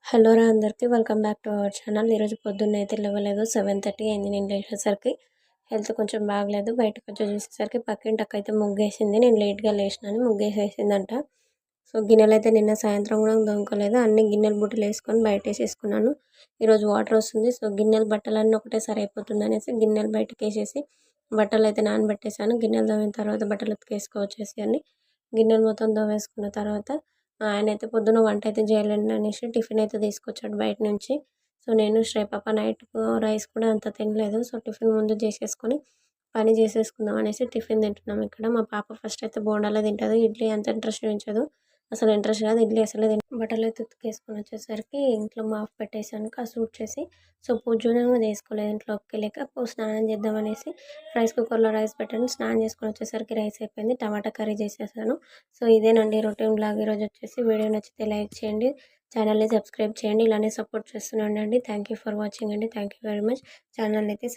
Hello రా అందరికీ welcome back to our channel. ఈరోజు పొద్దున్న అయితే లేవలేదు, 7:30 అయింది. నేను లేచేసరికి హెల్త్ కొంచెం బాగలేదు. బయటకు వచ్చి చూసేసరికి పక్కింటి అక్క అయితే ముగ్గేసింది. నేను లేట్గా లేచినాను, ముగ్గేసేసిందంట. సో గిన్నెలు అయితే నిన్న సాయంత్రం కూడా దొంగలేదు, అన్ని గిన్నెలు బుట్టలు వేసుకొని బయట వేసేసుకున్నాను. ఈరోజు వాటర్ వస్తుంది, సో గిన్నెలు బట్టలన్నీ ఒకటేసారి అయిపోతుంది అనేసి గిన్నెలు బయటకు వేసేసి బట్టలు అయితే నానబెట్టేసాను. గిన్నెలు తోమిన తర్వాత బట్టలు ఉతికేసుకోవచ్చేసి అని గిన్నెలు మొత్తం తోమేసుకున్న తర్వాత ఆయన అయితే పొద్దున వంట అయితే చేయలేను అనేసి టిఫిన్ అయితే తీసుకొచ్చాడు బయట నుంచి. సో నేను శ్రేపాప నైట్ రైస్ కూడా అంత తినలేదు. సో టిఫిన్ ముందు చేసేసుకొని పని చేసేసుకుందాం అనేసి టిఫిన్ తింటున్నాం ఇక్కడ. మా పాప ఫస్ట్ అయితే బోండాలే తింటుంది, ఇడ్లీ అంత ఇంట్రెస్ట్ చూపించదు. అసలు ఇంట్రెస్ట్ కాదు, ఇడ్లీ అసలు బట్టలు అయితే ఉతికేసుకొని వచ్చేసరికి ఇంట్లో మాఫ్ పెట్టేసాను సూట్ చేసి. సో పూజనే చేసుకోలేదు, ఇంట్లోకి లేక స్నానం చేద్దామనేసి రైస్ కుక్కర్లో రైస్ పెట్టాను. స్నానం చేసుకొని వచ్చేసరికి రైస్ అయిపోయింది, టమాటా కర్రీ చేసేసాను. సో ఇదేనండి రొటీన్ బ్లాగ్. ఈరోజు వచ్చేసి వీడియో నచ్చితే లైక్ చేయండి, ఛానల్ని సబ్స్క్రైబ్ చేయండి, ఇలానే సపోర్ట్ చేస్తూనే ఉండండి. థ్యాంక్ యూ ఫర్ వాచింగ్ అండి. Thank you very much. Channel అయితే